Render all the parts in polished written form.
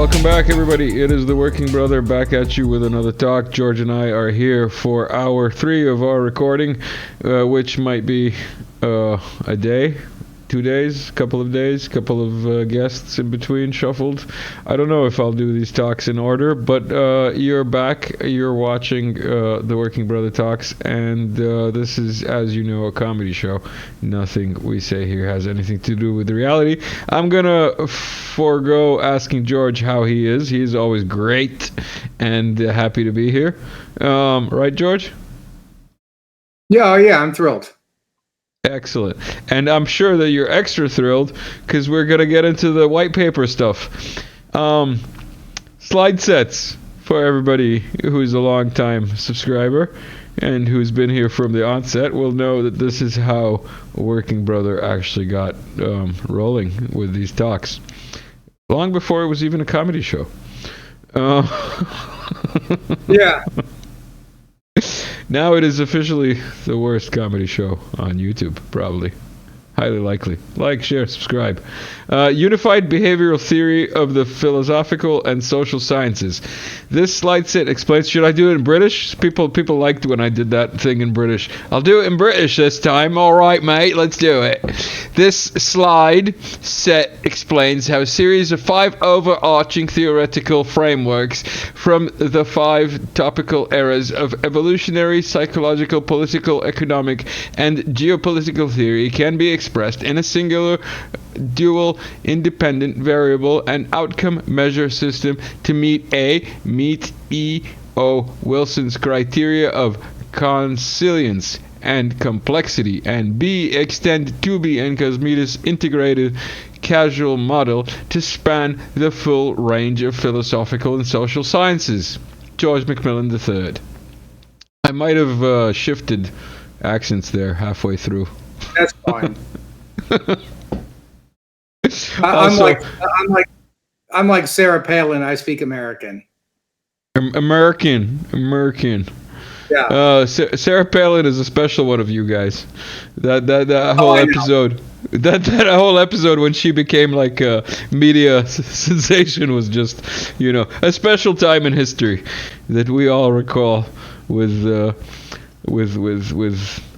Welcome back, everybody. It is the Working Brother back at you with another talk. George and I are here for hour 3 of our recording, which might be a day, 2 days, couple of guests in between shuffled. I don't know if I'll do these talks in order, but you're back. You're watching the Working Brother Talks, and this is, as you know, a comedy show. Nothing we say here has anything to do with reality. I'm gonna forego asking George how he is. He's always great and happy to be here. Right, George? Yeah, I'm thrilled. Excellent. And I'm sure that you're extra thrilled because we're going to get into the white paper stuff. Slide sets for everybody who's a long-time subscriber and who's been here from the onset will know that this is how Working Brother actually got rolling with these talks. Long before it was even a comedy show. Yeah. Now it is officially the worst comedy show on YouTube, probably. Highly likely. Like, share, subscribe. Unified behavioral theory of the philosophical and social sciences. This slide set explains. Should I do it in British? People liked when I did that thing in British. I'll do it in British this time. All right, mate. Let's do it. This slide set explains how a series of 5 overarching theoretical frameworks from the 5 topical eras of evolutionary, psychological, political, economic, and geopolitical theory can be expressed in a singular, dual, independent variable and outcome measure system to meet E.O. Wilson's criteria of consilience and complexity, and B. extend Tooby and Kosmides' integrated causal model to span the full range of philosophical and social sciences. George McMillan III. I might have shifted accents there halfway through. That's fine. I'm like Sarah Palin. I speak American. American. Yeah. Sarah Palin is a special one of you guys. That whole episode. That whole episode when she became like a media sensation was just, a special time in history that we all recall with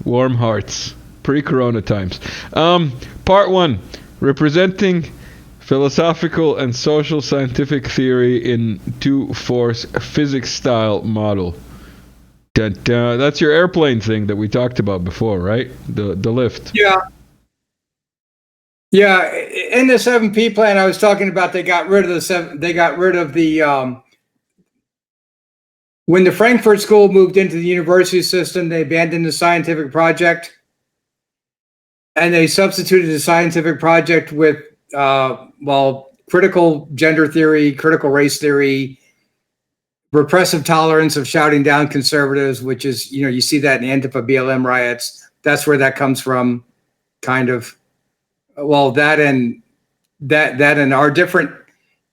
warm hearts. Pre-corona times. Part 1. Representing philosophical and social scientific theory in 2-force physics-style model. That's your airplane thing that we talked about before, right? The lift. Yeah. Yeah. In the 7P plan, I was talking about they got rid of the when the Frankfurt School moved into the university system, they abandoned the scientific project. And they substituted the scientific project with, critical gender theory, critical race theory, repressive tolerance of shouting down conservatives, which is, you see that in the Antifa BLM riots. That's where that comes from, kind of. Well, that and our different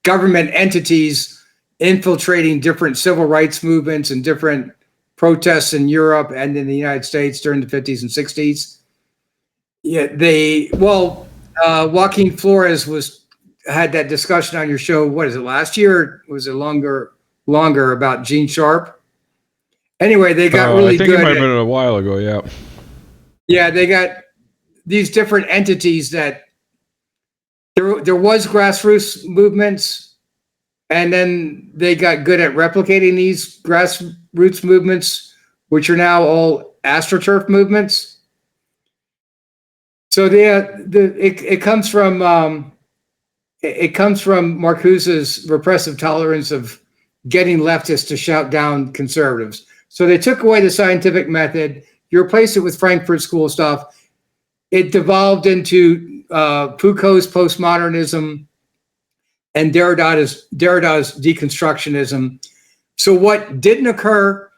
government entities infiltrating different civil rights movements and different protests in Europe and in the United States during the 50s and 60s. Yeah, Joaquin Flores had that discussion on your show. What is it, last year? Or was it longer about Gene Sharp? Anyway, they got really good. I think it might have been a while ago. Yeah. Yeah, they got these different entities that there was grassroots movements, and then they got good at replicating these grassroots movements, which are now all AstroTurf movements. So it comes from Marcuse's repressive tolerance of getting leftists to shout down conservatives. So they took away the scientific method. You replace it with Frankfurt School stuff. It devolved into Foucault's postmodernism and Derrida's deconstructionism. So what didn't occur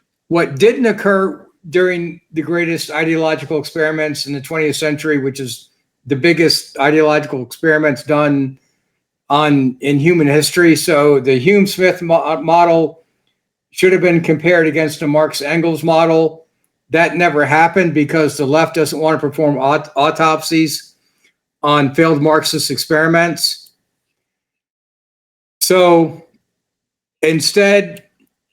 during the greatest ideological experiments in the 20th century, which is the biggest ideological experiments done in human history. So the Hume-Smith model should have been compared against the Marx-Engels model. That never happened because the left doesn't want to perform autopsies on failed Marxist experiments. So Instead,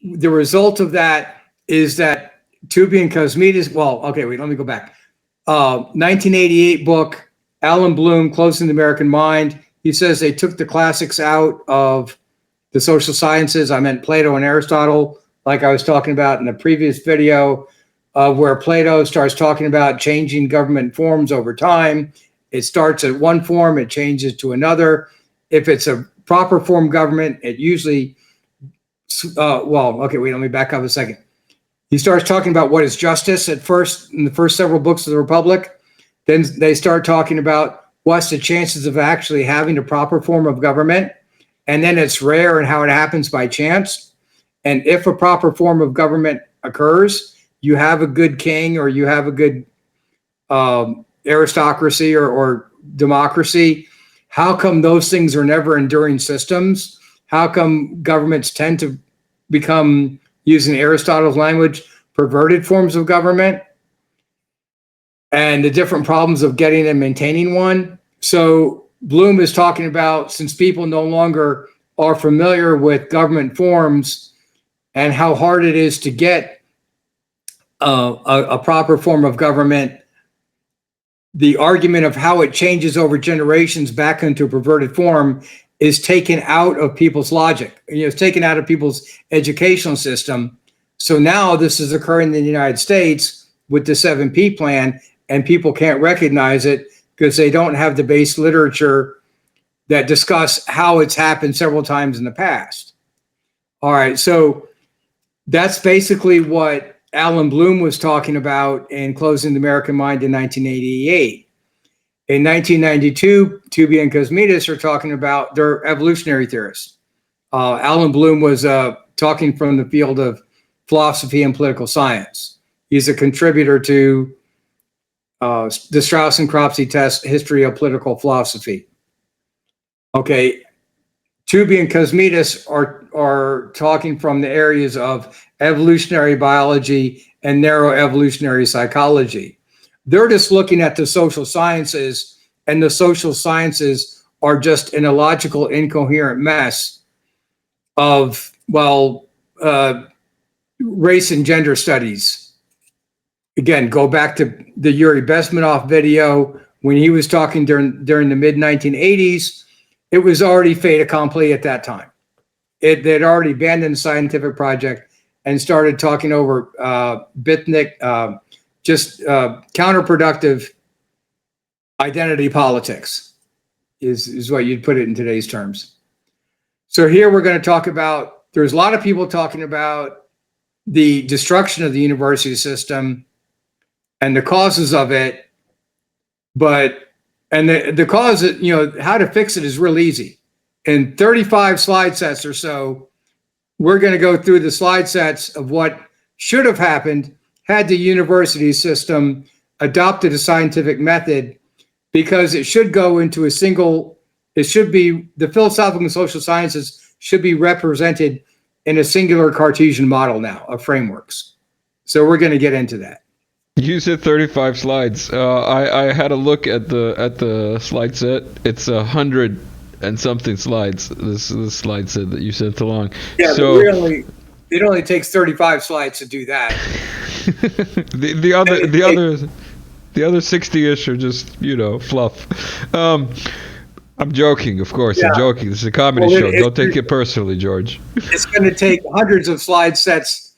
the result of that is that Tooby and Kosmides, well, okay, wait, let me go back. 1988 book, Alan Bloom, Closing the American Mind. He says they took the classics out of the social sciences. I meant Plato and Aristotle, like I was talking about in the previous video, where Plato starts talking about changing government forms over time. It starts at one form, it changes to another. If it's a proper form government, it usually, let me back up a second. He starts talking about what is justice at first, in the first several books of the Republic. Then they start talking about what's the chances of actually having a proper form of government. And then it's rare and how it happens by chance. And if a proper form of government occurs, you have a good king or you have a good aristocracy or democracy. How come those things are never enduring systems? How come governments tend to become, using Aristotle's language, perverted forms of government? And the different problems of getting and maintaining one. So Bloom is talking about, since people no longer are familiar with government forms and how hard it is to get a proper form of government, the argument of how it changes over generations back into a perverted form is taken out of people's logic. It's taken out of people's educational system. So now this is occurring in the United States with the 7P plan, and people can't recognize it because they don't have the base literature that discuss how it's happened several times in the past. All right, so that's basically what Alan Bloom was talking about in Closing the American Mind in 1988. In 1992, Tooby and Kosmides are talking about, they're evolutionary theorists. Alan Bloom was talking from the field of philosophy and political science. He's a contributor to the Strauss and Cropsey test, History of Political Philosophy. Okay, Tooby and Kosmides are talking from the areas of evolutionary biology and narrow evolutionary psychology. They're just looking at the social sciences, and the social sciences are just an illogical, incoherent mess of, race and gender studies. Again, go back to the Yuri Bezmenov video when he was talking during the mid-1980s. It was already fait accompli at that time. They'd already abandoned the scientific project and started talking over Bitnik, counterproductive identity politics is what you'd put it in today's terms. So here we're going to talk about, there's a lot of people talking about the destruction of the university system and the causes of it, and the cause, how to fix it is real easy. In 35 slide sets or so, we're going to go through the slide sets of what should have happened had the university system adopted a scientific method, because it should go into it should be, the philosophical and social sciences should be represented in a singular Cartesian model now of frameworks. So we're going to get into that. You said 35 slides. I had a look at the slide set. It's 100 and something slides. This slide set that you sent along. Yeah, so really, it only takes 35 slides to do that. the other 60-ish are just fluff. I'm joking, of course. Yeah. I'm joking. This is a comedy show. Don't take it personally, George. It's going to take hundreds of slide sets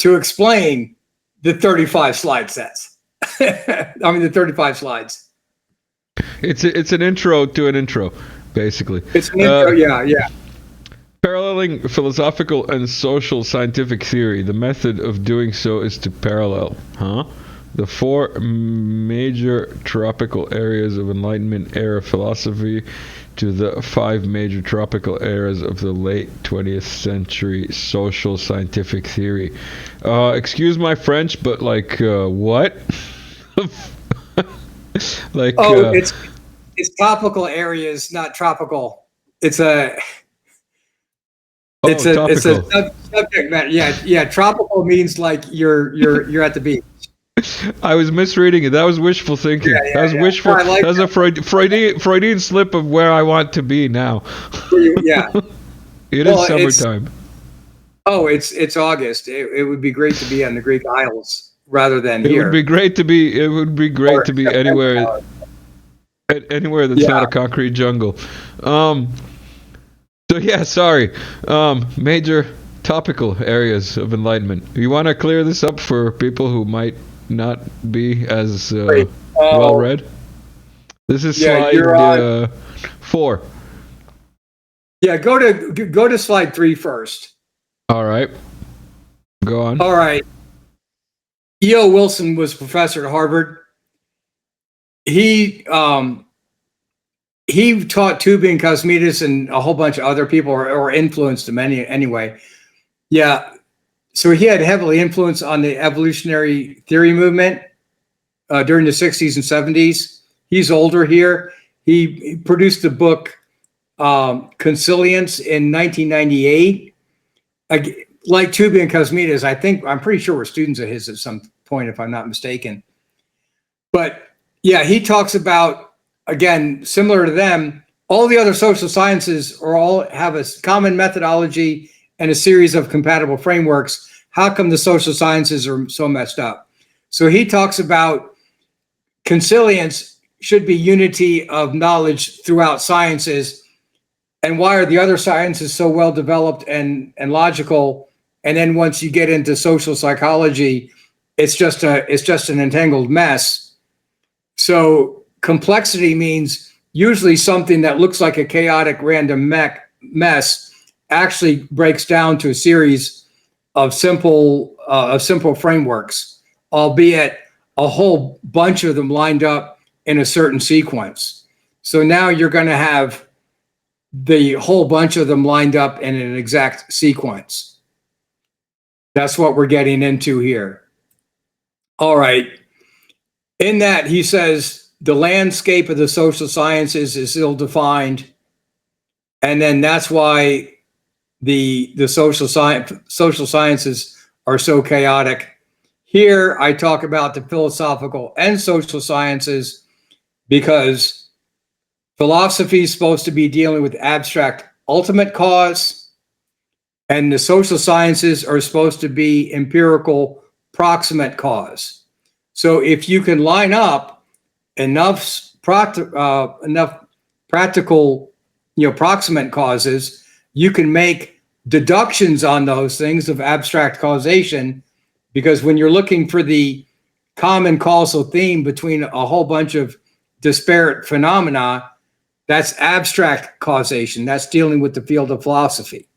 to explain the 35 slide sets. the 35 slides. It's an intro to an intro, basically. It's an intro, yeah. Paralleling philosophical and social scientific theory. The method of doing so is to parallel, the four major tropical areas of Enlightenment era philosophy to the five major tropical eras of the late 20th century social scientific theory. Excuse my French, but what? It's tropical areas, not tropical. It's a subject matter. Yeah. Tropical means like you're at the beach. I was misreading it. That was wishful thinking. That was wishful. That was a Freudian slip of where I want to be now. Yeah. It is summertime. Oh, it's August. It would be great to be on the Greek Isles rather than It would be here. great to be. It would be great Or to be anywhere, anywhere that's not yeah, a concrete jungle. Um, so yeah, sorry. Major topical areas of enlightenment. You want to clear this up for people who might not be as great. well read? This is Yeah, slide you're on. 4. Yeah, go to slide 3 first. All right, go on. All right. E.O. Wilson was a professor at Harvard. He he taught Tubing, Cosmides, and a whole bunch of other people, or influenced them anyway. Yeah, so he had heavily influence on the evolutionary theory movement during the 60s and 70s. He's older here. He produced the book Consilience in 1998. Like Tubing and Cosmides, I'm pretty sure we're students of his at some point, if I'm not mistaken. But yeah, he talks about, again, similar to them, all the other social sciences all have a common methodology and a series of compatible frameworks. How come the social sciences are so messed up? So he talks about consilience should be unity of knowledge throughout sciences. And why are the other sciences so well developed and logical? And then once you get into social psychology, it's just an entangled mess. So complexity means usually something that looks like a chaotic random mess actually breaks down to a series of simple frameworks, albeit a whole bunch of them lined up in a certain sequence. So now you're going to have the whole bunch of them lined up in an exact sequence. That's what we're getting into here. All right. In that, he says the landscape of the social sciences is ill-defined, and then that's why the social sciences are so chaotic. Here, I talk about the philosophical and social sciences because philosophy is supposed to be dealing with abstract ultimate cause, and the social sciences are supposed to be empirical proximate cause. So if you can line up enough practical, proximate causes, you can make deductions on those things of abstract causation, because when you're looking for the common causal theme between a whole bunch of disparate phenomena, that's abstract causation. That's dealing with the field of philosophy.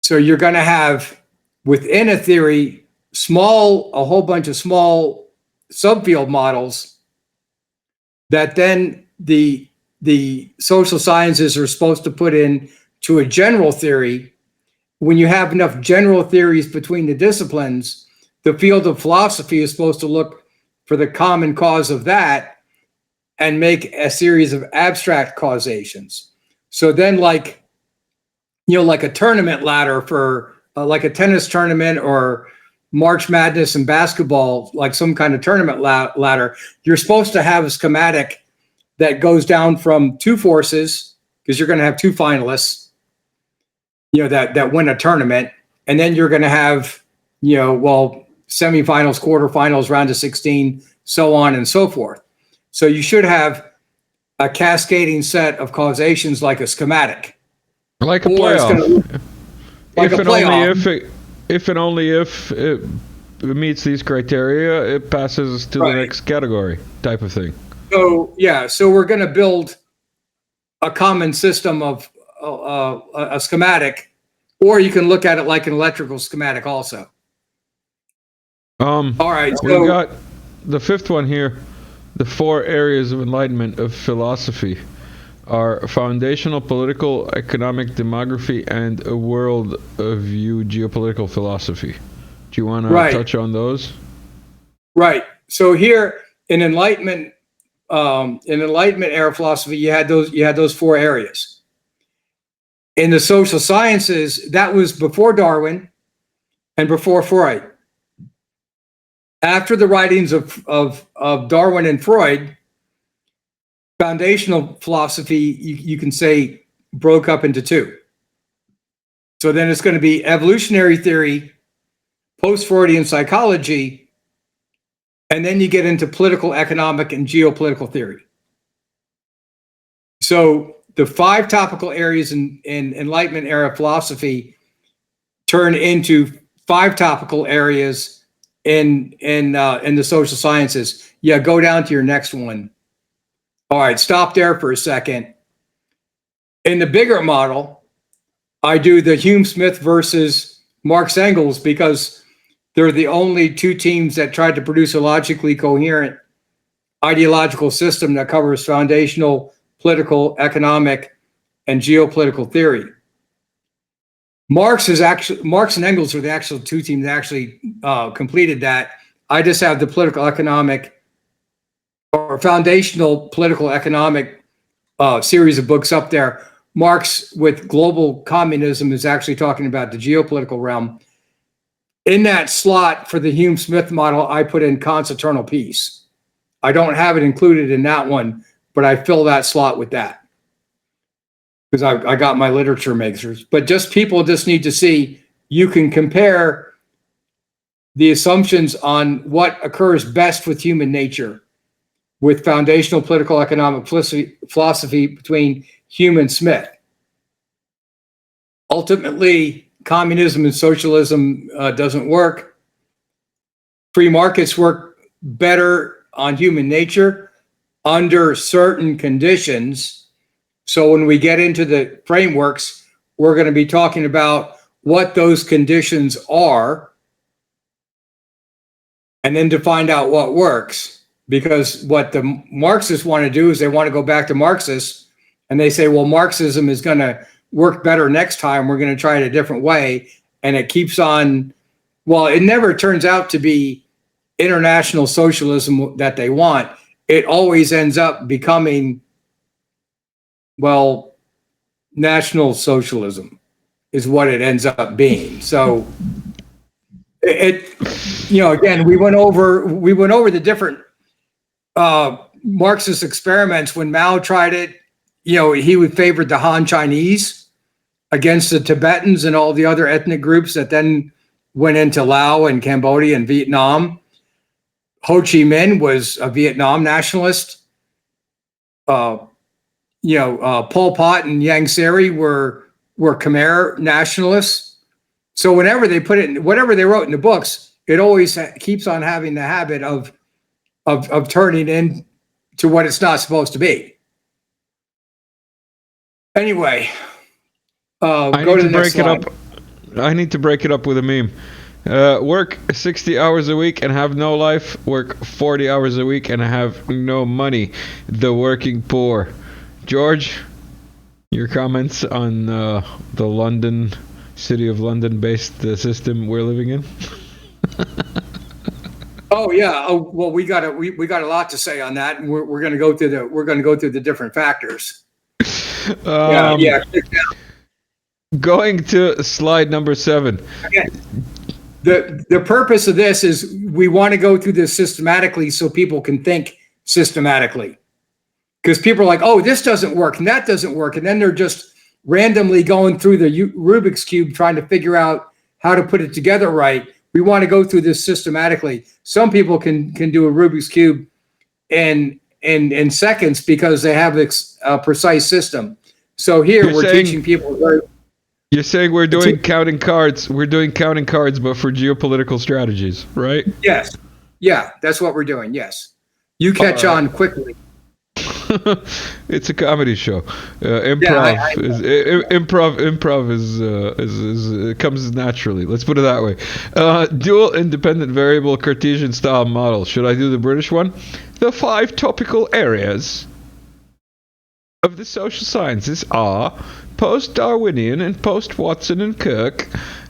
So you're going to have within a theory a whole bunch of small subfield models that then the social sciences are supposed to put in to a general theory. When you have enough general theories between the disciplines, the field of philosophy is supposed to look for the common cause of that and make a series of abstract causations. So then, like a tournament ladder for like a tennis tournament or March Madness in basketball, like some kind of tournament ladder, you're supposed to have a schematic that goes down from two forces, because you're going to have two finalists, that win a tournament. And then you're going to have, semifinals, quarterfinals, round of 16, so on and so forth. So you should have a cascading set of causations like a schematic. Like a playoff. If and only if it meets these criteria, it passes to the next category type of thing. So we're going to build a common system of a schematic, or you can look at it like an electrical schematic also. All right. We got the fifth one here. The 4 areas of enlightenment of philosophy are foundational political, economic, demography, and a world view geopolitical philosophy. Do you want to touch on those? Right. So here in Enlightenment era philosophy, you had those 4 areas. In the social sciences, that was before Darwin and before Freud. After the writings of Darwin and Freud, foundational philosophy, you can say, broke up into 2. So then it's going to be evolutionary theory, post-Freudian psychology, and then you get into political, economic, and geopolitical theory. So the 5 topical areas in Enlightenment era philosophy turn into 5 topical areas in the social sciences. Yeah, go down to your next one. All right, stop there for a second. In the bigger model, I do the Hume-Smith versus Marx Engels because they're the only 2 teams that tried to produce a logically coherent ideological system that covers foundational political, economic, and geopolitical theory. Marx and Engels are the actual 2 teams that actually completed that. I just have the political economic or foundational political economic series of books up there. Marx with global communism is actually talking about the geopolitical realm. In that slot for the Hume-Smith model, I put in Kant's eternal peace. I don't have it included in that one, but I fill that slot with that because I got my literature mixers. But people just need to see you can compare the assumptions on what occurs best with human nature with foundational political economic philosophy between Hume and Smith. Ultimately, communism and socialism doesn't work. Free markets work better on human nature under certain conditions. So when we get into the frameworks, we're going to be talking about what those conditions are and then to find out what works. Because what the Marxists want to do is they want to go back to Marxists and they say, well, Marxism is going to work better next time. We're going to try it a different way. And it keeps on, well, it never turns out to be international socialism that they want. It always ends up becoming, well, national socialism is what it ends up being. So again, we went over the different Marxist experiments. When Mao tried it, he would favor the Han Chinese against the Tibetans and all the other ethnic groups that then went into Laos and Cambodia and Vietnam. Ho Chi Minh was a Vietnam nationalist. Pol Pot and Yang Seri were Khmer nationalists. So whenever they put it, whatever they wrote in the books, it always keeps on having the habit of turning into what it's not supposed to be. Anyway, go to the next slide. I need to break it up with a meme. Work 60 hours a week and have no life. Work 40 hours a week and have no money. The working poor. George, your comments on the City of London-based system we're living in? Oh yeah. Oh well, we got a lot to say on that, and we're going to go through the different factors. Yeah. Going to slide number 7. Again, the purpose of this is we want to go through this systematically so people can think systematically. Because people are like, oh, this doesn't work and that doesn't work, and then they're just randomly going through the Rubik's Cube trying to figure out how to put it together right. We want to go through this systematically. Some people can do a Rubik's Cube in seconds because they have a precise system. So here we're teaching people. You're saying we're doing counting cards. We're doing counting cards, but for geopolitical strategies, right? Yes. Yeah, that's what we're doing. Yes. You catch on quickly. It's a comedy show. Improv is comes naturally. Let's put it that way. Dual independent variable Cartesian style model. Should I do the British one? The 5 topical areas of the social sciences are post-Darwinian and post-Watson and Kirk.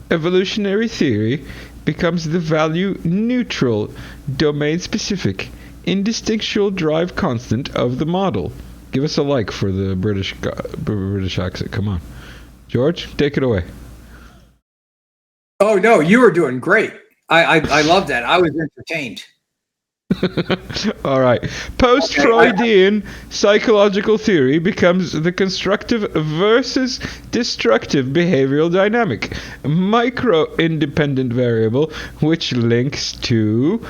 Evolutionary theory becomes the value-neutral, domain-specific, indistinctual drive constant of the model. Give us a like for the British accent. Come on. George, take it away. Oh, no, you were doing great. I love that. I was entertained. All right. Post-Freudian psychological theory becomes the constructive versus destructive behavioral dynamic, micro-independent variable, which links to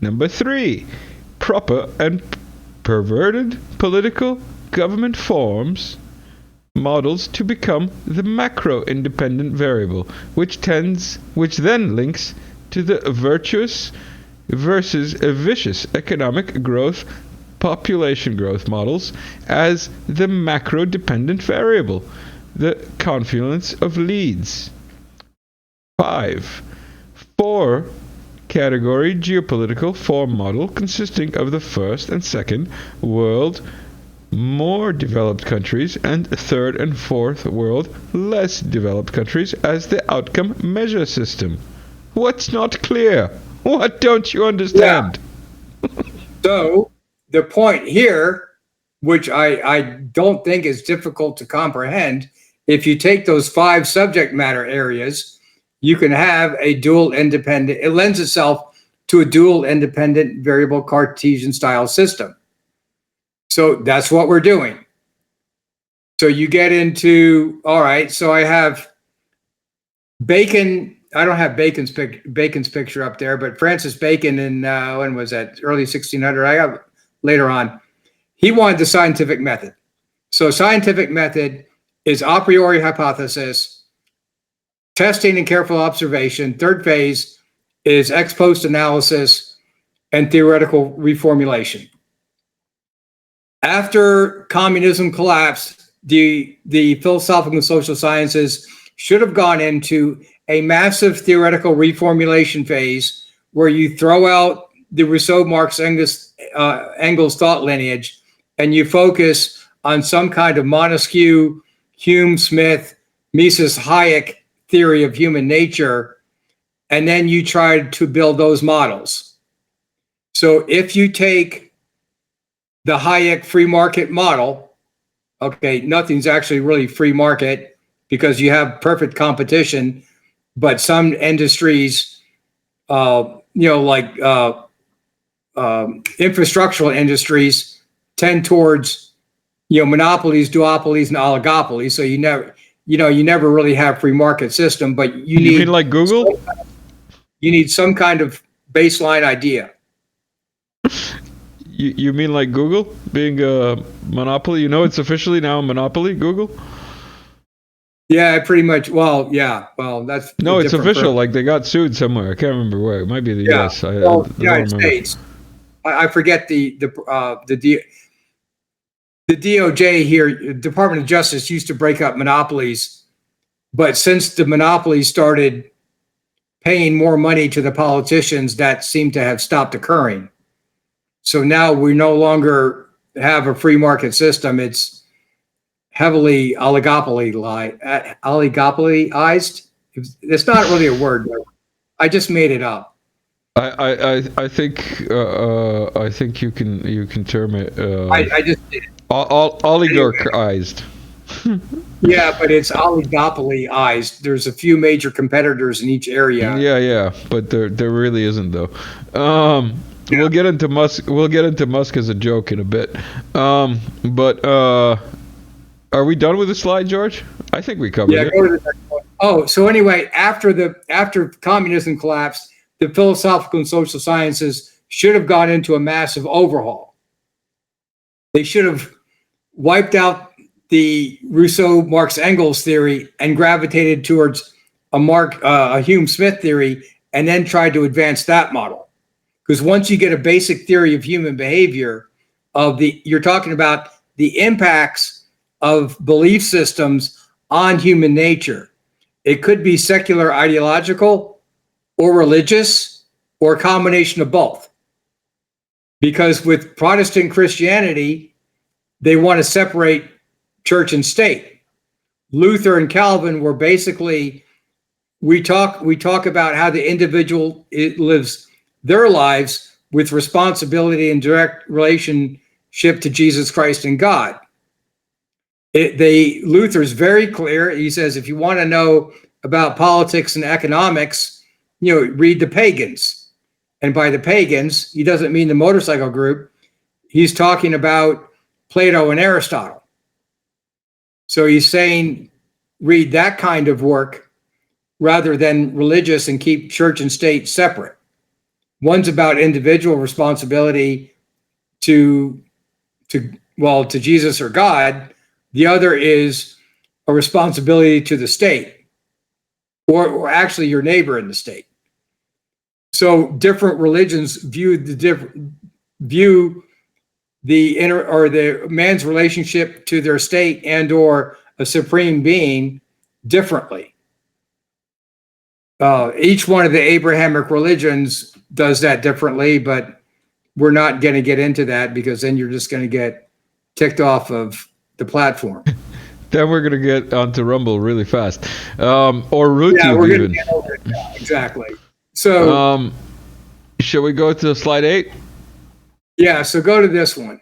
number 3, proper and perverted political government forms models to become the macro-independent variable, which then links to the virtuous versus a vicious economic growth, population growth models as the macro-dependent variable, the confluence of leads. 5. 4 category geopolitical form model consisting of the first and second world more developed countries and third and fourth world less developed countries as the outcome measure system. What's not clear? What don't you understand? Yeah. So the point here, which I don't think is difficult to comprehend, if you take those 5 subject matter areas, you can have a dual independent, it lends itself to a dual independent variable Cartesian style system. So that's what we're doing. So you get into, all right, so I have Bacon. I don't have Bacon's picture up there, but Francis Bacon in, when was that? Early 1600. I have later on. He wanted the scientific method. So scientific method is a priori hypothesis, testing and careful observation. Third phase is ex post analysis and theoretical reformulation. After communism collapsed, the philosophical and social sciences should have gone into a massive theoretical reformulation phase where you throw out the Rousseau, Marx, Engels thought lineage and you focus on some kind of Montesquieu, Hume, Smith, Mises, Hayek theory of human nature, and then you try to build those models. So if you take the Hayek free market model, okay, nothing's actually really free market because you have perfect competition, but some industries, like infrastructural industries tend towards, monopolies, duopolies, and oligopolies. So you never really have free market system, but you mean like Google? You need some kind of baseline idea. You mean like Google being a monopoly? It's officially now a monopoly, Google? Yeah, pretty much. Well, yeah. Well, that's no, it's official. Like they got sued somewhere. I can't remember where. It might be the U.S. United States. I forget the DOJ here, Department of Justice, used to break up monopolies, but since the monopolies started paying more money to the politicians, that seemed to have stopped occurring. So now we no longer have a free market system. It's heavily oligopolyized. It's not really a word. I just made it up. I think you can term it. I just did it. Oligarchized. Yeah, but it's oligopolyized. There's a few major competitors in each area. Yeah, but there really isn't though. Yeah. We'll get into Musk. We'll get into Musk as a joke in a bit. But are we done with the slide, George? I think we covered it. Go to the next one. Oh, so anyway, after communism collapsed, the philosophical and social sciences should have gone into a massive overhaul. They should have wiped out the Rousseau, Marx, Engels theory and gravitated towards a Hume Smith theory, and then tried to advance that model. Because once you get a basic theory of human behavior, you're talking about the impacts of belief systems on human nature. It could be secular, ideological, or religious, or a combination of both. Because with Protestant Christianity, they want to separate church and state. Luther and Calvin were basically, we talk about how the individual lives their lives with responsibility and direct relationship to Jesus Christ and God. Luther's very clear. He says, if you want to know about politics and economics, read the pagans. And by the pagans, he doesn't mean the motorcycle group. He's talking about Plato and Aristotle. So he's saying, read that kind of work rather than religious and keep church and state separate. One's about individual responsibility to Jesus or God. The other is a responsibility to the state, or actually your neighbor in the state. So different religions view the man's relationship to their state and or a supreme being differently. Each one of the Abrahamic religions does that differently, but we're not going to get into that because then you're just going to get ticked off of the platform. Then we're going to get onto Rumble really fast. Or YouTube yeah, we're even. Gonna get over it. Yeah, exactly. So, shall we go to slide 8? Yeah, so go to this one.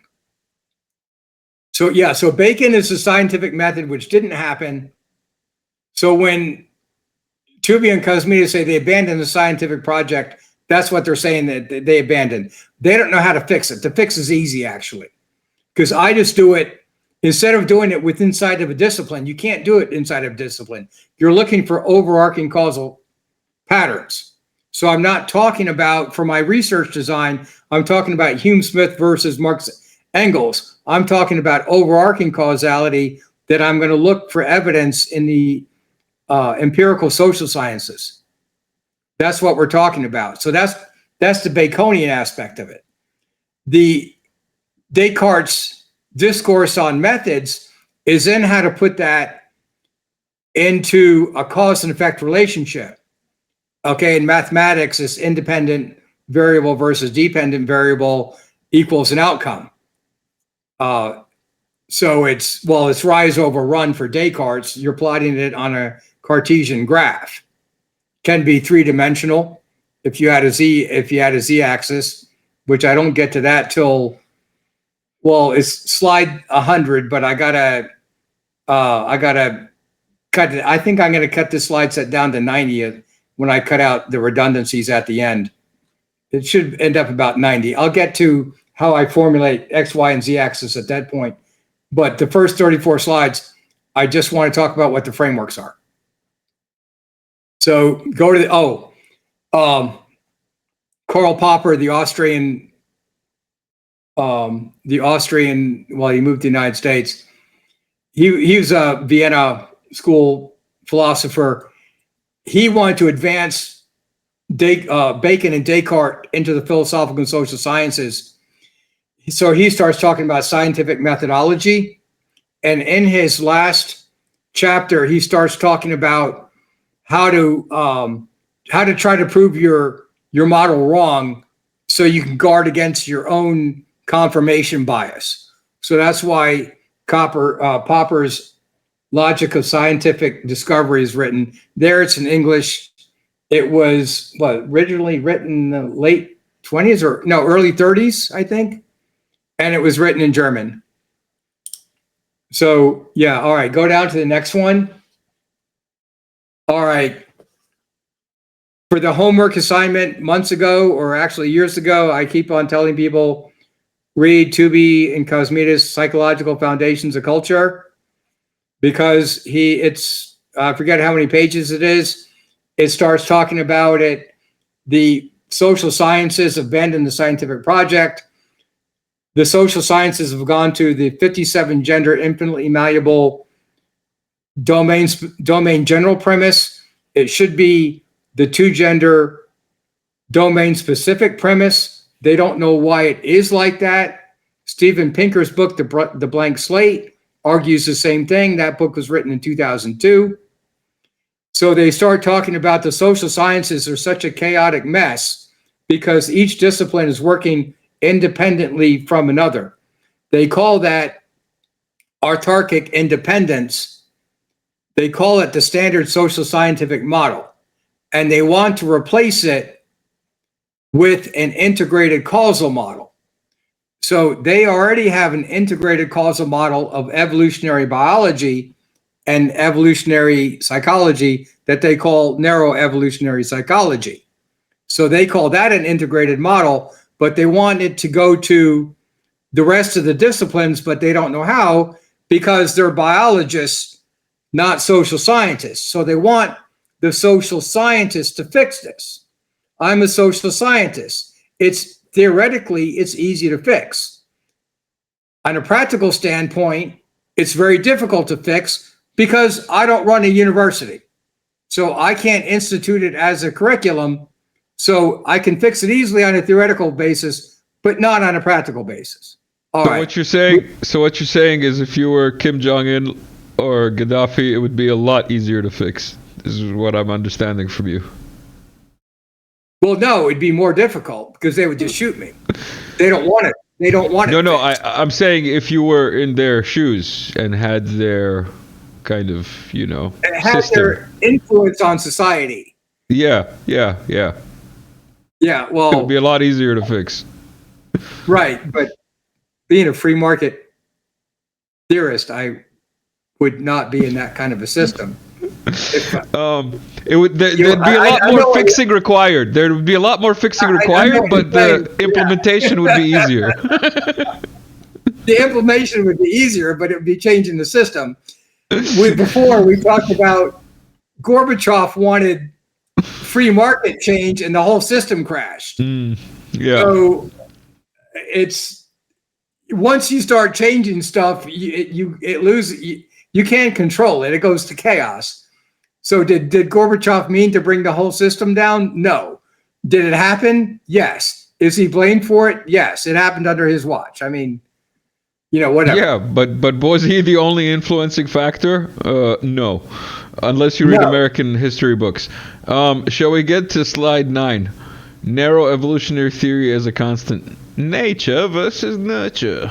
So Bacon is the scientific method, which didn't happen. So when Tooby and Cosmides say they abandoned the scientific project, that's what they're saying that they abandoned. They don't know how to fix it. The fix is easy, actually, because I just do it. Instead of doing it inside of a discipline, you can't do it inside of a discipline. You're looking for overarching causal patterns. So I'm not talking about, for my research design, I'm talking about Hume Smith versus Marx Engels. I'm talking about overarching causality that I'm going to look for evidence in the empirical social sciences. That's what we're talking about. So that's the Baconian aspect of it. The Descartes' discourse on methods is then how to put that into a cause and effect relationship. Okay, in mathematics, it's independent variable versus dependent variable equals an outcome. So it's rise over run for Descartes. You're plotting it on a Cartesian graph. Can be three-dimensional if you had a z-axis, which I don't get to that till, it's slide 100, but I gotta cut it. I think I'm gonna cut this slide set down to 90 when I cut out the redundancies at the end. It should end up about 90. I'll get to how I formulate X, Y, and Z axis at that point. But the first 34 slides, I just want to talk about what the frameworks are. So go to Karl Popper, the Austrian, well, he moved to the United States. He was a Vienna school philosopher. He wanted to advance Bacon and Descartes into the philosophical and social sciences. So he starts talking about scientific methodology. And in his last chapter, he starts talking about how to try to prove your model wrong so you can guard against your own confirmation bias. So that's why Popper's Logic of Scientific Discovery is written. There it's in English. It was originally written in the late 20s early 30s, I think. And it was written in German. So yeah, all right, go down to the next one. All right. For the homework assignment months ago, or actually years ago, I keep on telling people, read Tooby and Cosmides' Psychological Foundations of Culture, because I forget how many pages it is. It starts talking about it. The social sciences abandoned the scientific project. The social sciences have gone to the 57 gender infinitely malleable domain general premise. It should be the 2 gender domain specific premise. They don't know why it is like that. Steven Pinker's book, The Blank Slate, argues the same thing. That book was written in 2002. So they start talking about the social sciences are such a chaotic mess because each discipline is working independently from another. They call that autarkic independence. They call it the standard social scientific model. And they want to replace it with an integrated causal model. So they already have an integrated causal model of evolutionary biology and evolutionary psychology that they call narrow evolutionary psychology. So they call that an integrated model, but they want it to go to the rest of the disciplines, but they don't know how because they're biologists, not social scientists. So they want the social scientists to fix this. I'm a social scientist. It's theoretically, it's easy to fix. On a practical standpoint, it's very difficult to fix because I don't run a university. So I can't institute it as a curriculum. So I can fix it easily on a theoretical basis, but not on a practical basis. All right. What you're saying is if you were Kim Jong-un or Gaddafi, it would be a lot easier to fix. This is what I'm understanding from you. Well, no, it'd be more difficult because they would just shoot me. They don't want it. They don't want it. No, I'm saying if you were in their shoes and had their kind of, it has system. their influence on society. Yeah. Yeah, It well, would be a lot easier to fix. right, but being a free market theorist, I would not be in that kind of a system. It would there'd be a lot more fixing required. There would be a lot more fixing required, but the implementation would be easier. The implementation would be easier, but it would be changing the system. Before we talked about Gorbachev wanted free market change, and the whole system crashed. Yeah. So it's once you start changing stuff, it loses. You can't control it. It goes to chaos. So did Gorbachev mean to bring the whole system down? No. Did it happen? Yes. Is he blamed for it? Yes. It happened under his watch. I mean, whatever. Yeah, but was he the only influencing factor? No. Unless you read American history books. Shall we get to slide 9? Narrow evolutionary theory as a constant. Nature versus nurture.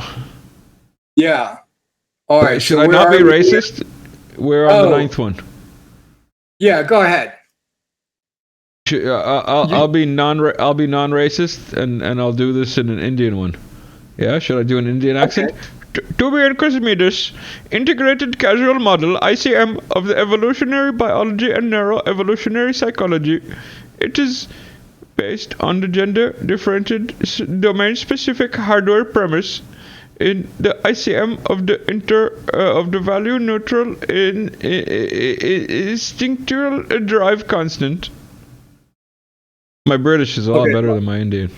Yeah. All right. Should I not be racist? We're on the 9th one. Yeah, go ahead. I'll be non-racist and I'll do this in an Indian one. Yeah, should I do an Indian accent? To be Archimedes, integrated causal model (ICM) of the evolutionary biology and narrow evolutionary psychology. It is based on the gender-differentiated domain-specific hardware premise in the ICM of the value neutral instinctual drive constant. My British is a lot better than my Indian.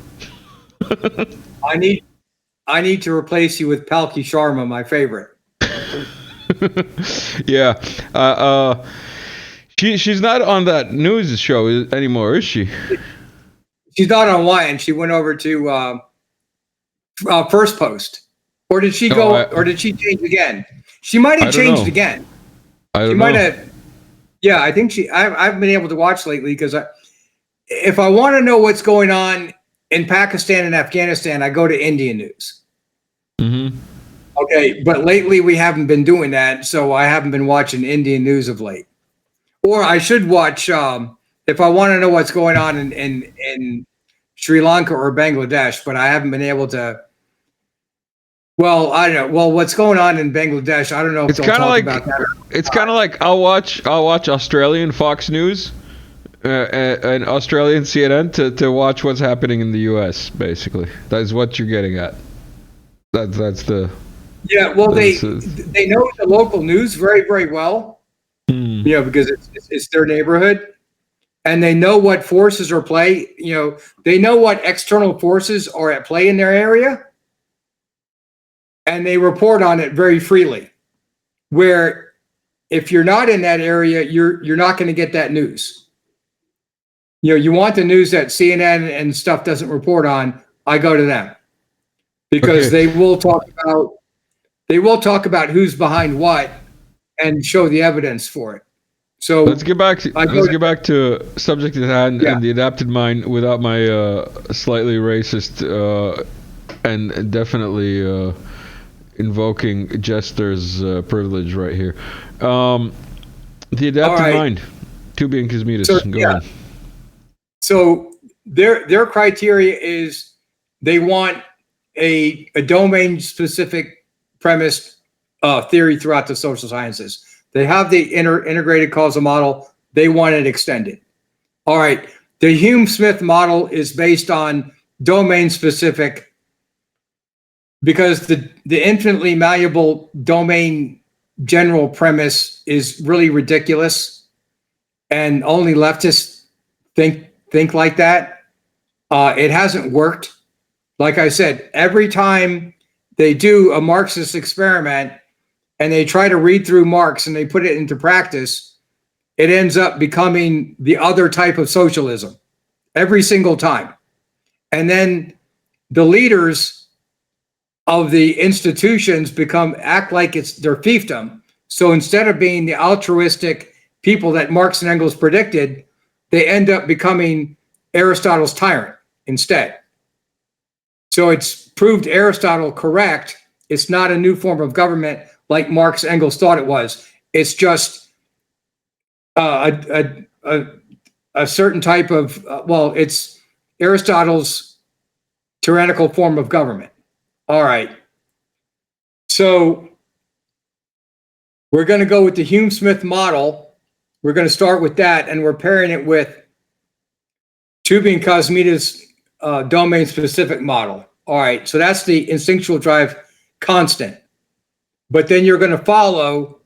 I need to replace you with Palki Sharma, my favorite. Yeah. She's not on that news show anymore, is she? She's not on Wyan. She went over to First Post. Or did she go? Or did she change again? She might have changed again. She might have. Yeah, I think I haven't been able to watch lately because if I want to know what's going on in Pakistan and Afghanistan, I go to Indian news. Mm-hmm. Okay, but lately we haven't been doing that, so I haven't been watching Indian news of late. Or I should watch if I want to know what's going on in Sri Lanka or Bangladesh, but I haven't been able to. Well, I don't know. Well, what's going on in Bangladesh? I don't know if it's kind of like it's kind of like I'll watch Australian Fox News and Australian CNN to watch what's happening in the U.S. Basically, that's what you're getting at. That's the. Yeah, well, they know the local news very, very well. Because it's their neighborhood, and they know what forces are play. They know what external forces are at play in their area. And they report on it very freely, where if you're not in that area, you're not going to get that news. You want the news that CNN and stuff doesn't report on. I go to them because they will talk about who's behind what and show the evidence for it. So let's get back to subject at hand and the adapted mind without my slightly racist and definitely. Invoking Jester's privilege right here. The adapted mind, Tubi and Kismetis. So, go on. So their criteria is they want a domain-specific premise theory throughout the social sciences. They have the integrated causal model. They want it extended. All right. The Hume-Smith model is based on domain-specific, because the infinitely malleable domain general premise is really ridiculous, and only leftists think like that. It hasn't worked. Like I said, every time they do a Marxist experiment and they try to read through Marx and they put it into practice, it ends up becoming the other type of socialism every single time. And then the leaders of the institutions act like it's their fiefdom. So instead of being the altruistic people that Marx and Engels predicted, they end up becoming Aristotle's tyrant instead. So it's proved Aristotle correct. It's not a new form of government like Marx and Engels thought it was. It's just a certain type of, it's Aristotle's tyrannical form of government. All right. So we're going to go with the Hume-Smith model. We're going to start with that, and we're pairing it with Tubing-Kosmita's domain-specific model. All right, so that's the instinctual drive constant. But then you're going to follow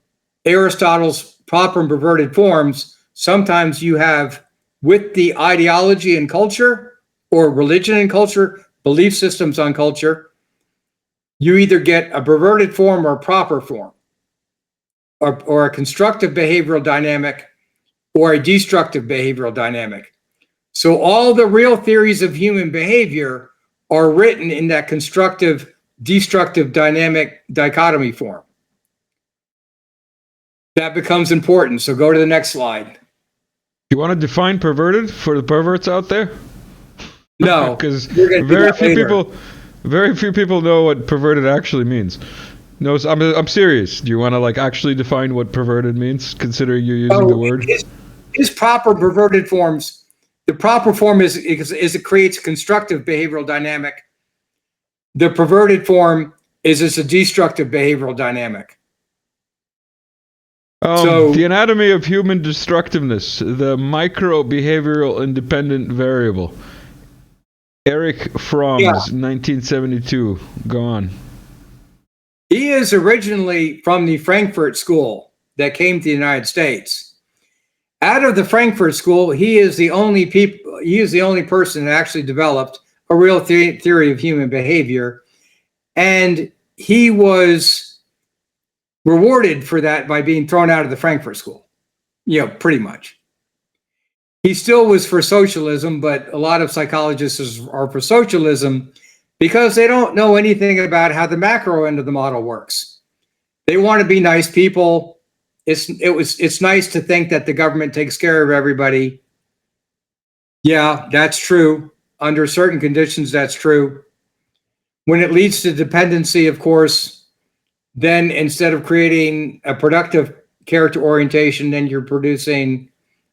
Aristotle's proper and perverted forms. Sometimes you have, with the ideology and culture, or religion and culture, belief systems on culture, you either get a perverted form or a proper form, or a constructive behavioral dynamic or a destructive behavioral dynamic. So all the real theories of human behavior are written in that constructive, destructive dynamic dichotomy form. That becomes important. So go to the next slide. You want to define perverted for the perverts out there? No, because very few people know what perverted actually means. No, I'm serious. Do you want to actually define what perverted means, considering you're using the word? His proper perverted forms. The proper form is it creates a constructive behavioral dynamic. The perverted form is it's a destructive behavioral dynamic. The anatomy of human destructiveness, the micro-behavioral independent variable. Eric Fromm's 1972. Go on. He is originally from the Frankfurt School that came to the United States. Out of the Frankfurt School, he is the only person that actually developed a real theory of human behavior, and he was rewarded for that by being thrown out of the Frankfurt School. Pretty much. He still was for socialism, but a lot of psychologists are for socialism because they don't know anything about how the macro end of the model works. They want to be nice people. It's nice to think that the government takes care of everybody. Yeah, that's true. Under certain conditions, that's true. When it leads to dependency, of course, then instead of creating a productive character orientation, then you're producing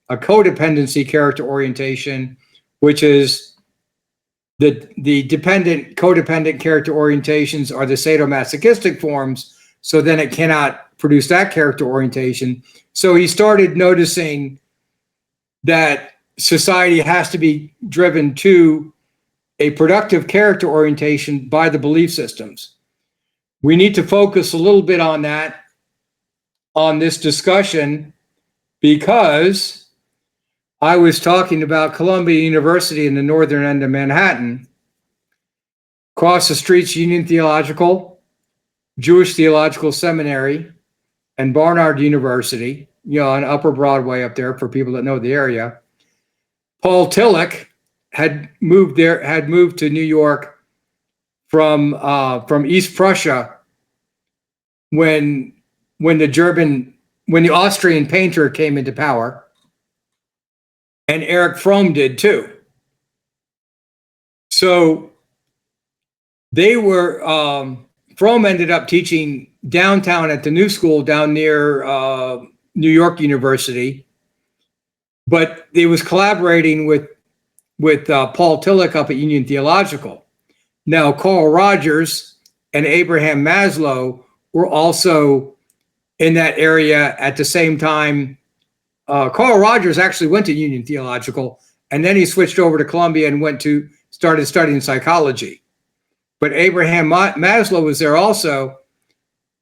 a codependency character orientation, which is the dependent, codependent character orientations are the sadomasochistic forms. So then it cannot produce that character orientation. So he started noticing that society has to be driven to a productive character orientation by the belief systems. We need to focus a little bit on that, on this discussion, because I was talking about Columbia University in the northern end of Manhattan. Across the street's Union Theological, Jewish Theological Seminary, and Barnard University, on Upper Broadway up there for people that know the area. Paul Tillich had moved to New York from East Prussia when the Austrian painter came into power, and Erich Fromm did too. So they were Fromm ended up teaching downtown at the New School down near New York University, but he was collaborating with Paul Tillich up at Union Theological. Now, Carl Rogers and Abraham Maslow were also in that area at the same time. Carl Rogers actually went to Union Theological and then he switched over to Columbia and started studying psychology. But Abraham Maslow was there also,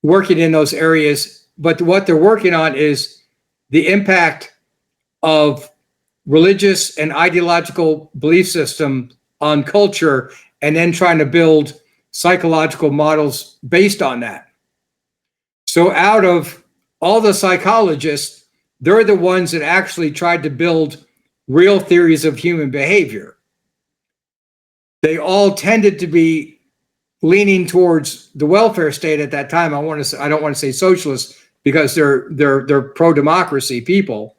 working in those areas. But what they're working on is the impact of religious and ideological belief system on culture, and then trying to build psychological models based on that. So out of all the psychologists, they're the ones that actually tried to build real theories of human behavior. They all tended to be leaning towards the welfare state at that time. I don't want to say socialist, because they're pro-democracy people,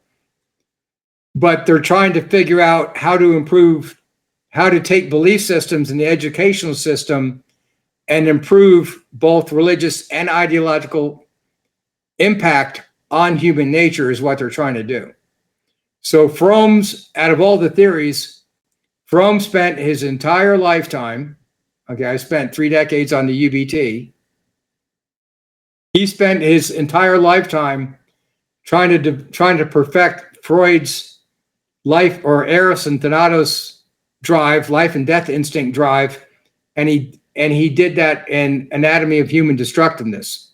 but they're trying to figure out how to take belief systems in the educational system and improve both religious and ideological impact on human nature is what they're trying to do. So out of all the theories, Fromm spent his entire lifetime. Okay, I spent 3 decades on the UBT. He spent his entire lifetime trying to perfect Freud's life, or Eros and Thanatos drive, life and death instinct drive, and he did that in Anatomy of Human Destructiveness.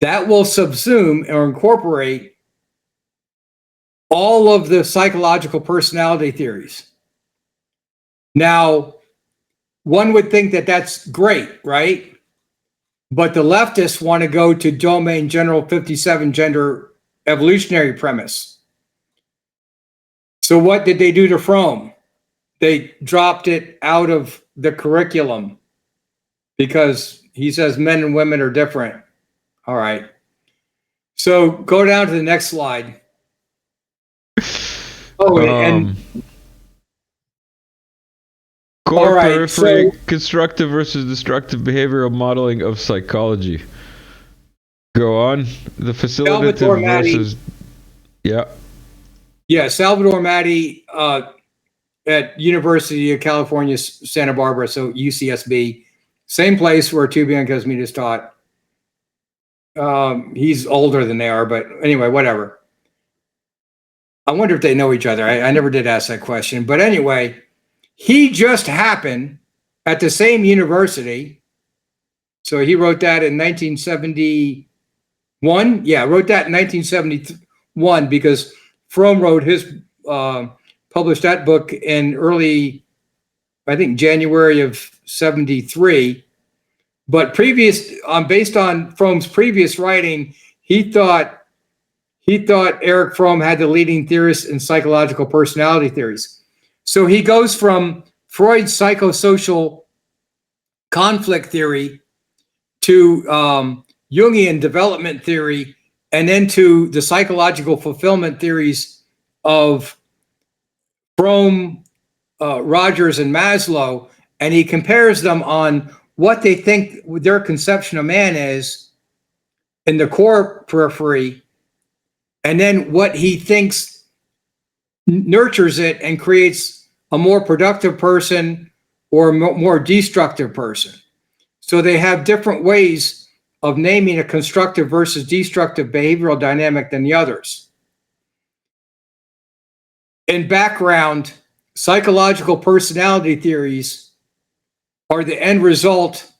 That will subsume or incorporate all of the psychological personality theories. Now, one would think that that's great, right? But the leftists want to go to domain general 57 gender evolutionary premise. So what did they do to Fromm? They dropped it out of the curriculum because he says men and women are different. All right. So go down to the next slide. Oh, and core periphery, constructive versus destructive behavioral modeling of psychology. Go on. The facilitative versus... Yeah, Salvador Matti at University of California, Santa Barbara, so UCSB. Same place where Tubian Kosmides taught. He's older than they are, but anyway, whatever. I wonder if they know each other. I never did ask that question. But anyway, he just happened at the same university. So he wrote that in 1971. Yeah, wrote that in 1971 because Fromm wrote published that book in early, I think, January of 73. But based on Fromm's previous writing, he thought Erich Fromm had the leading theorist in psychological personality theories. So he goes from Freud's psychosocial conflict theory to Jungian development theory, and then to the psychological fulfillment theories of Fromm, Rogers, and Maslow, and he compares them on what they think their conception of man is in the core periphery, and then what he thinks nurtures it and creates a more productive person or a more destructive person. So they have different ways of naming a constructive versus destructive behavioral dynamic than the others. In background, psychological personality theories are the end result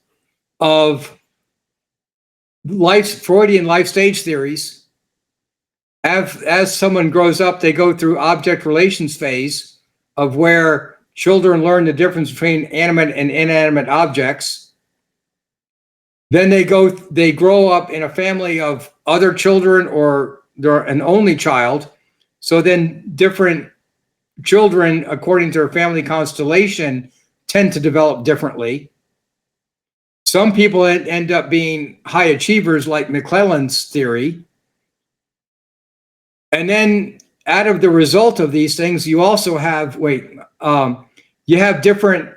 of Freudian life stage theories. As someone grows up, they go through object relations phase of where children learn the difference between animate and inanimate objects. Then they grow up in a family of other children, or they're an only child. So then different children, according to their family constellation, tend to develop differently. Some people end up being high achievers, like McMillan's theory. And then out of the result of these things, you also have, you have different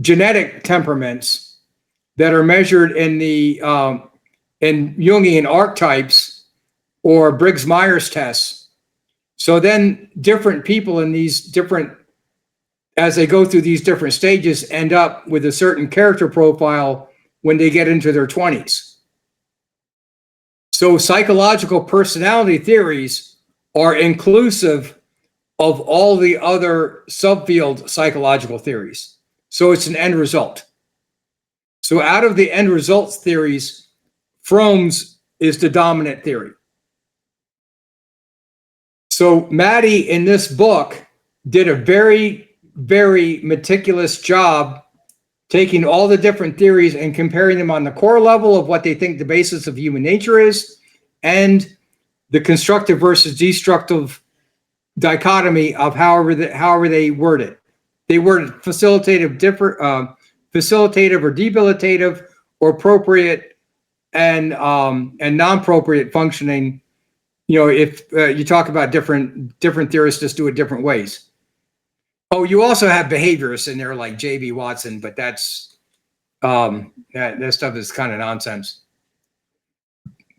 genetic temperaments that are measured in the in Jungian archetypes or Briggs-Myers tests. So then different people in these different, as they go through these different stages, end up with a certain character profile when they get into their 20s. So psychological personality theories are inclusive of all the other subfield psychological theories. So it's an end result. So out of the end results theories, Fromme's is the dominant theory. So Maddie in this book did a very, very meticulous job taking all the different theories and comparing them on the core level of what they think the basis of human nature is, and the constructive versus destructive dichotomy of however they word it. They word it facilitative or debilitative, or appropriate and non-appropriate functioning. You know, if you talk about different theorists just do it different ways. Oh, you also have behaviorists in there like J.B. Watson, but that's that stuff is kind of nonsense.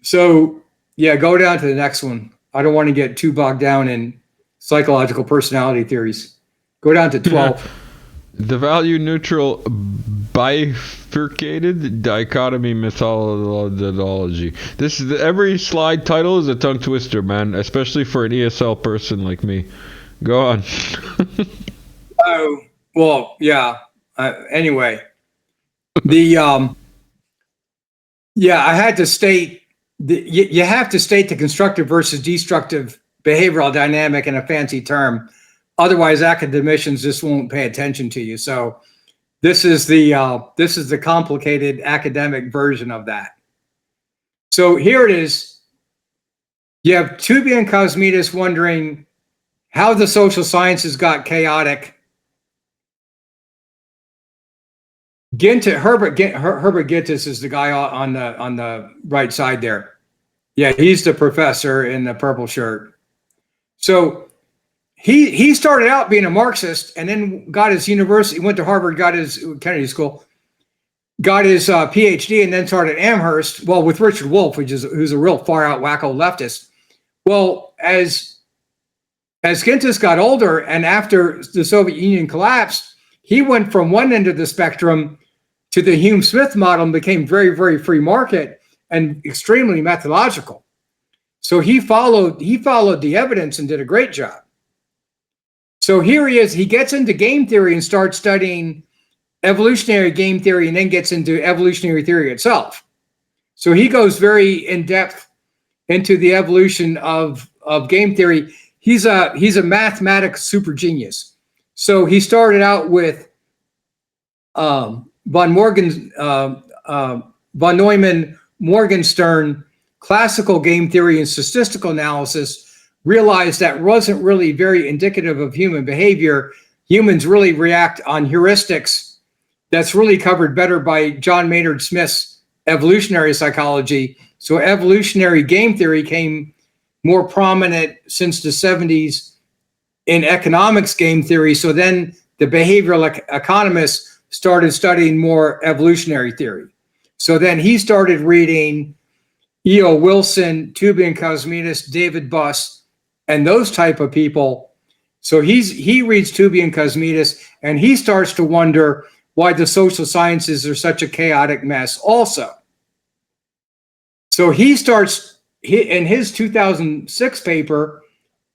So yeah, go down to the next one. I don't want to get too bogged down in psychological personality theories. Go down to 12. The value neutral bifurcated dichotomy methodology. This is every slide title is a tongue twister, man, especially for an ESL person like me. Go on. Oh, well, yeah. Anyway, the I had to state you have to state the constructive versus destructive behavioral dynamic in a fancy term. Otherwise, academicians just won't pay attention to you. So this is the complicated academic version of that. So here it is. You have Tooby and Cosmides wondering how the social sciences got chaotic. Herbert Gintis is the guy on the right side there. Yeah, he's the professor in the purple shirt. So he started out being a Marxist and then got his university, went to Harvard, got his Kennedy School, got his PhD, and then started Amherst. Well, with Richard Wolff, who's a real far out wacko leftist. Well, as Gintis got older and after the Soviet Union collapsed, he went from one end of the spectrum to the Hume-Smith model and became very, very free market and extremely methodological. So he followed the evidence and did a great job. So here he is. He gets into game theory and starts studying evolutionary game theory, and then gets into evolutionary theory itself. So he goes very in depth into the evolution of game theory. He's a mathematics super genius. So he started out with von Neumann, Morgenstern, classical game theory and statistical analysis, realized that wasn't really very indicative of human behavior. Humans really react on heuristics. That's really covered better by John Maynard Smith's evolutionary psychology. So evolutionary game theory came more prominent since the 70s in economics game theory. So then the behavioral economists started studying more evolutionary theory. So then he started reading E.O. Wilson, Tooby and Cosmides, David Buss, and those type of people. So he reads Tooby and Cosmides, and he starts to wonder why the social sciences are such a chaotic mess also. So he starts, in his 2006 paper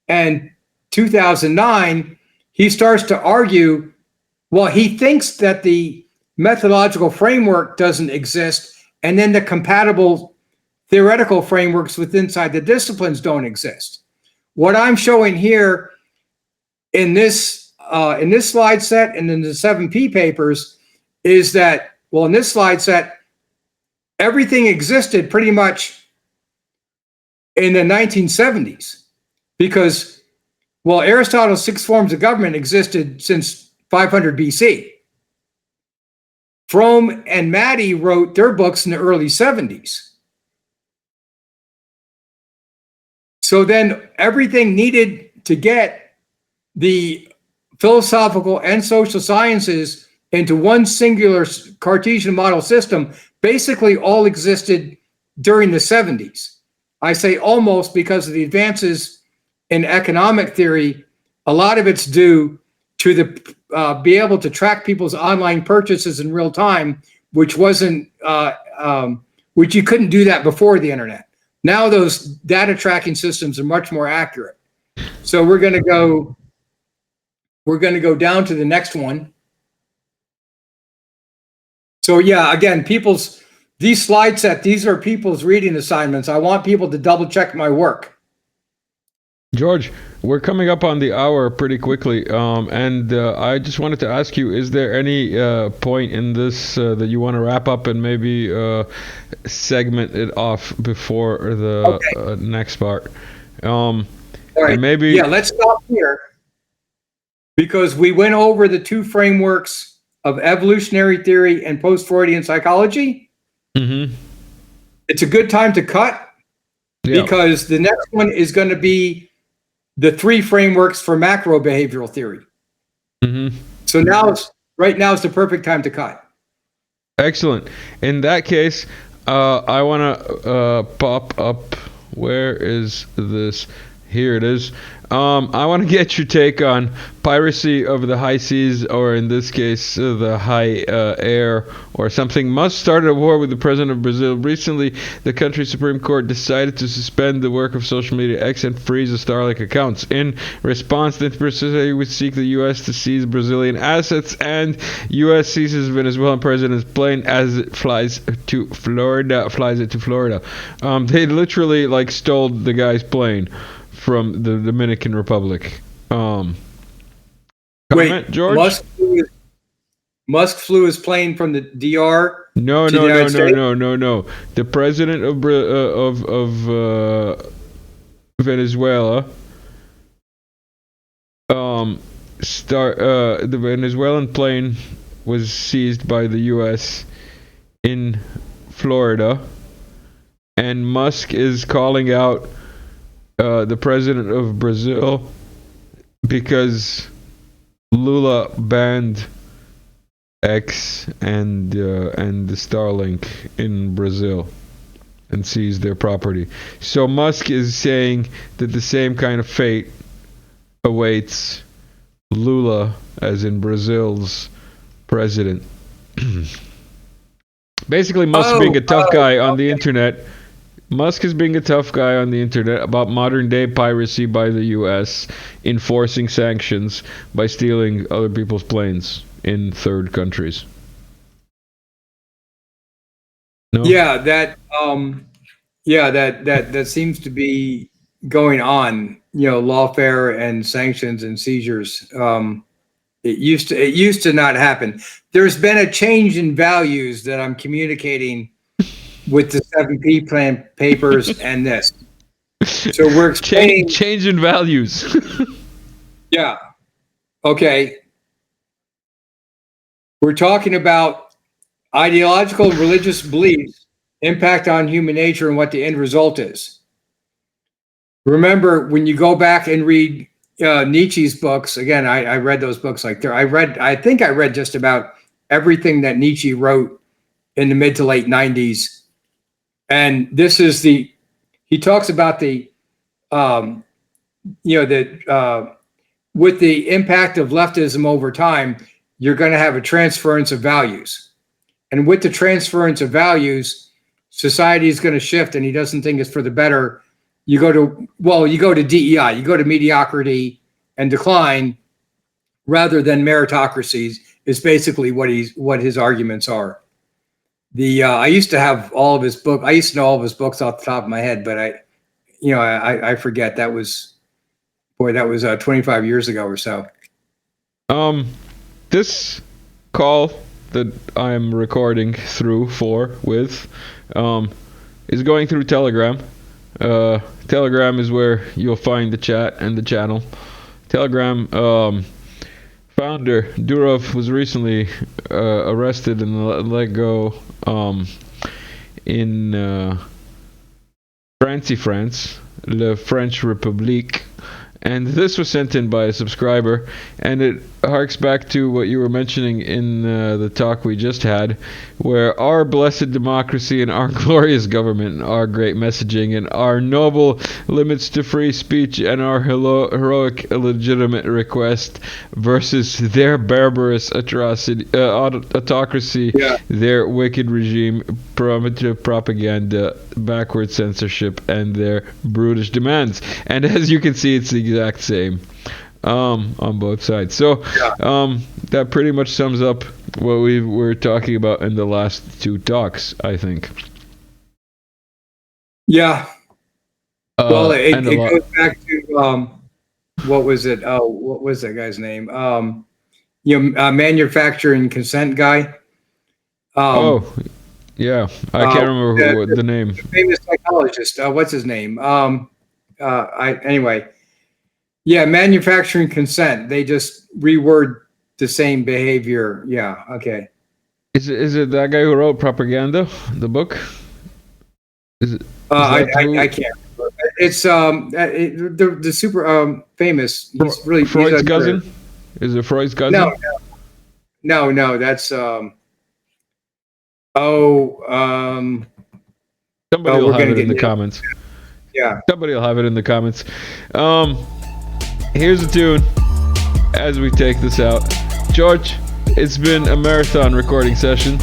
and 2009, he starts to argue, well, he thinks that the methodological framework doesn't exist, and then the compatible theoretical frameworks within inside the disciplines don't exist. What I'm showing here in this slide set and in the 7P papers is that, well, in this slide set, everything existed pretty much in the 1970s because, well, Aristotle's 6 forms of government existed since 500 BC. Fromme and Maddie wrote their books in the early 70s. So then everything needed to get the philosophical and social sciences into one singular Cartesian model system basically all existed during the 70s. I say almost because of the advances in economic theory. A lot of it's due to the be able to track people's online purchases in real time, which wasn't which you couldn't do that before the internet. Now those data tracking systems are much more accurate. So we're going to go we're going to go down to the next one. So yeah, again, these slide set, these are people's reading assignments. I want people to double check my work. George, we're coming up on the hour pretty quickly, and I just wanted to ask you, is there any point in this that you want to wrap up and maybe segment it off before the next part? All right. And maybe... Yeah, let's stop here, because we went over the two frameworks of evolutionary theory and post-Freudian psychology. Mm-hmm. It's a good time to cut, because the next one is going to be the three frameworks for macro behavioral theory. Mm-hmm. So right now is the perfect time to cut. Excellent. In that case, I want to pop up. Where is this? Here it is. I want to get your take on piracy of the high seas, or in this case, the high air, or something. Musk started a war with the president of Brazil. Recently, the country's Supreme Court decided to suspend the work of social media X and freeze the Starlink accounts. In response, the adversary would seek the U.S. to seize Brazilian assets, and U.S. seizes Venezuelan president's plane as it flies it to Florida. They literally stole the guy's plane from the Dominican Republic. Wait, George? Musk flew his plane from the DR. No. The president of Venezuela. The Venezuelan plane was seized by the U.S. in Florida, and Musk is calling out the president of Brazil because Lula banned X and the Starlink in Brazil and seized their property. So Musk is saying that the same kind of fate awaits Lula, as in Brazil's president. Basically, Musk being a tough guy on the internet. Musk is being a tough guy on the internet about modern-day piracy by the U.S., enforcing sanctions by stealing other people's planes in third countries. No? Yeah, that seems to be going on. Lawfare and sanctions and seizures. It used to not happen. There's been a change in values that I'm communicating with the 7P plan papers and this. So we're explaining change in values. Yeah. Okay. We're talking about ideological and religious beliefs, impact on human nature, and what the end result is. Remember, when you go back and read Nietzsche's books, again, I read those books I think I read just about everything that Nietzsche wrote in the mid to late 90s. And this is he talks about with the impact of leftism over time, you're going to have a transference of values. And with the transference of values, society is going to shift, and he doesn't think it's for the better. You go to DEI, you go to mediocrity and decline rather than meritocracies, is basically what his arguments are. I used to have all of his book. I used to know all of his books off the top of my head, but I forget. That was 25 years ago or so. This call that I'm recording with is going through Telegram. Telegram is where you'll find the chat and the channel. Telegram founder Durov was recently arrested and let go in France, La French République. And this was sent in by a subscriber, and it harks back to what you were mentioning in the talk we just had, where our blessed democracy and our glorious government and our great messaging and our noble limits to free speech and our heroic legitimate request versus their barbarous autocracy, their wicked regime, primitive propaganda, backward censorship, and their brutish demands. And as you can see, it's the exact same. on both sides. So that pretty much sums up what we were talking about in the last two talks, I think. Yeah. Well, it lot. goes back to what was it? Oh, what was that guy's name? Manufacturing consent guy. Yeah, I can't remember what the name. Famous psychologist. What's his name? Anyway. Yeah, manufacturing consent. They just reword the same behavior. Yeah. Okay. Is it that guy who wrote Propaganda, the book? I can't remember. It's the super famous. He's really Freud's cousin. Is it Freud's cousin? No. That's somebody will have it in the comments. Yeah. Somebody will have it in the comments. Here's a tune as we take this out. George, it's been a marathon recording session.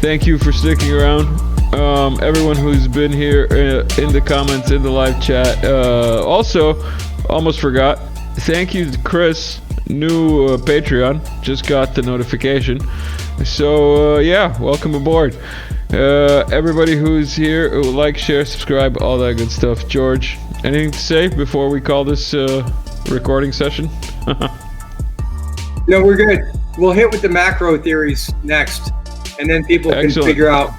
Thank you for sticking around. Everyone who's been here in the comments, in the live chat. Also, almost forgot, thank you to Chris, new Patreon. Just got the notification. So, yeah, welcome aboard. Everybody who's here, like, share, subscribe, all that good stuff. George, anything to say before we call this recording session? No, we're good. We'll hit with the macro theories next, and then people can figure out.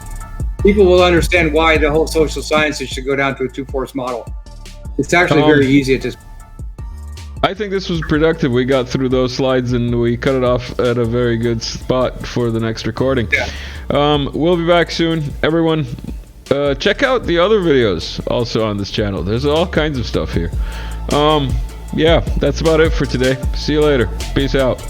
People will understand why the whole social sciences should go down to a two-force model. It's actually very easy at this point. I think this was productive. We got through those slides and we cut it off at a very good spot for the next recording. Yeah. We'll be back soon. Everyone, check out the other videos also on this channel. There's all kinds of stuff here. Yeah, that's about it for today. See you later. Peace out.